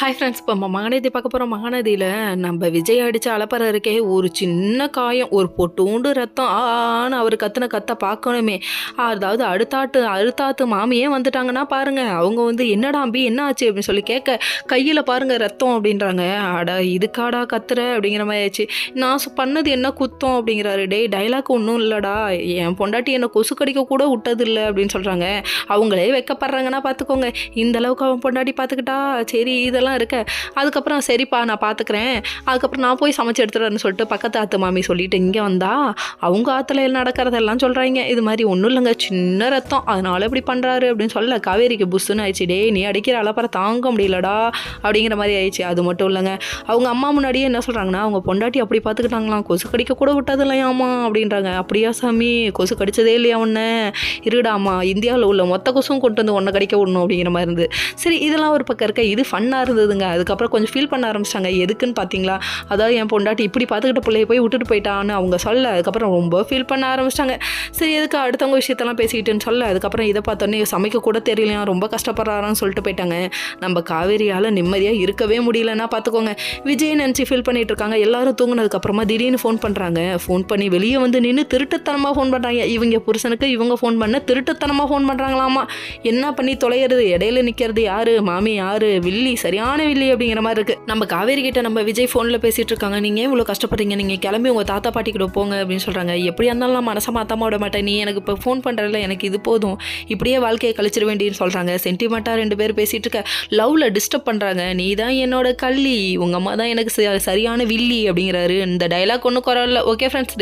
Hi friends, இப்போ மகாநதி பார்க்க போகிறோம். மகாநதியில் நம்ம விஜய் அடித்த அலப்பறை இருக்கே, ஒரு சின்ன காயம், ஒரு பொட்டூண்டு ரத்தம் ஆன்னு அவர் கத்துன கத்த பார்க்கணுமே. அதாவது அடுத்தாத்து மாமியே வந்துட்டாங்கன்னா பாருங்க, அவங்க வந்து என்னடா அம்பி என்ன ஆச்சு அப்படின்னு சொல்லி கேட்க, கையில் பாருங்க ரத்தம் அப்படின்றாங்க. அட இதுக்காடா கத்துற அப்படிங்கிற மாதிரி ஆயிடுச்சு. நான் பண்ணது என்ன குத்தம் அப்படிங்கிறாரு. டைலாக் ஒன்றும் இல்லைடா, என் பொண்டாட்டி என்னை கொசு கடிக்க கூட விட்டது இல்லை அப்படின்னு சொல்கிறாங்க. அவங்களே வைக்கப்படுறாங்கன்னா பார்த்துக்கோங்க. இந்த அளவுக்கு அவன் பொண்டாட்டி பார்த்துக்கிட்டா சரி இதெல்லாம் இருக்க. அதுக்கப்புறம் சரிப்பா நான் பார்த்துக்கிறேன், அதுக்கப்புறம் நான் போய் சமைச்சு எடுத்துகிறேன்னு சொல்லிட்டு பக்கத்து ஆத்து மாமி சொல்லிட்டு இங்கே வந்தா அவங்க ஆற்றுல நடக்கிறதெல்லாம் சொல்கிறாங்க. இது மாதிரி ஒன்றும் இல்லைங்க, சின்ன ரத்தம், அதனால இப்படி பண்ணுறாரு அப்படின்னு சொல்ல காவேரிக்கு புஷ்ஷுன்னு ஆயிடுச்சு. நீ அடிக்கிற அலப்பறை தாங்க முடியலடா அப்படிங்கிற மாதிரி ஆயிடுச்சு. அது மட்டும் இல்லைங்க, அவங்க அம்மா முன்னாடியே என்ன சொல்கிறாங்கன்னா, அவங்க பொண்டாட்டி அப்படி பார்த்துக்கிட்டாங்களாம், கொசு கடிக்க கூட விட்டது இல்லையாம்மா அப்படின்றாங்க. அப்படியா சாமி, கொசு கடிச்சதே இல்லையா ஒன்று, இருடாமா இந்தியாவில் உள்ள மொத்த கொசும் கொண்டு வந்து ஒன்றை கடிக்க விடணும் அப்படிங்கிற மாதிரி இருந்து. சரி இதெல்லாம் ஒரு பக்கம் இருக்க, இது ஃபன்னாக இருந்ததுங்க. அதுக்கப்புறம் கொஞ்சம் ஃபீல் பண்ண ஆரம்பிச்சிட்டாங்க. எதுக்குன்னு பார்த்தீங்களா, அதாவது என் பொண்டாட்டி இப்படி பார்த்துக்கிட்ட பிள்ளைய போய் விட்டுட்டு போயிட்டான்னு அவங்க சொல்ல, அதுக்கப்புறம் ரொம்ப ஃபீல் பண்ண ஆரம்பிச்சிட்டாங்க. சரி எதுக்கு அடுத்தவங்க விஷயத்தெல்லாம் பேசிக்கிட்டுன்னு சொல்ல, அதுக்கப்புறம் இதை பார்த்தோன்னே சமைக்க கூட தெரியலையா, ரொம்ப கஷ்டப்படுறாரான்னு சொல்லிட்டு போயிட்டாங்க. நம்ம காவேரியால் நிம்மதியாக இருக்கவே முடியலன்னா பார்த்துக்கோங்க. விஜய் நினச்சி ஃபீல் பண்ணிட்டு இருக்காங்க. எல்லாரும் தூங்கினதுக்கப்புறமா திடீர்னு ஃபோன் பண்ணுறாங்க. ஃபோன் பண்ணி வெளியே வந்து நின்று திருட்டுத்தனமாக ஃபோன் பண்ணுறாங்க. இவங்க புருஷனுக்கு இவங்க ஃபோன் பண்ண திருட்டுத்தனமாக ஃபோன் பண்ணுறாங்களாமா. என்ன பண்ணி தொலைகிறது, இடையில நிற்கிறது யாரு, மாமி யாரு, வில்லி சரியான வில்லி அப்படிங்கிற மாதிரி இருக்குது. நம்ம காவேரி கிட்ட நம்ம விஜய் ஃபோனில் பேசிகிட்டு இருக்காங்க. நீங்கள் இவ்வளோ கஷ்டப்படுறீங்க, நீங்கள் கிளம்பி உங்கள் தாத்தா பாட்டி கிட்ட போங்க அப்படின்னு சொல்கிறாங்க. எப்படியா இருந்தாலும் நான் மனசை மாற்றாம விட மாட்டேன், நீ எனக்கு இப்போ ஃபோன் பண்ணுறதில்ல, எனக்கு இது போதும், இப்படியே வாழ்க்கையை கழிச்சிட வேண்டியன்னு சொல்கிறாங்க. சென்டிமெண்ட்டாக ரெண்டு பேர் பேசிகிட்டு இருக்க, லவ்வில் டிஸ்டர்ப் பண்ணுறாங்க. நீ தான் என்னோட கள்ளி, உங்கள் அம்மா தான் எனக்கு சரியான வில்லி அப்படிங்கிறாரு. இந்த டைலாக் ஒன்றும் குறவில்லை. Okay friends.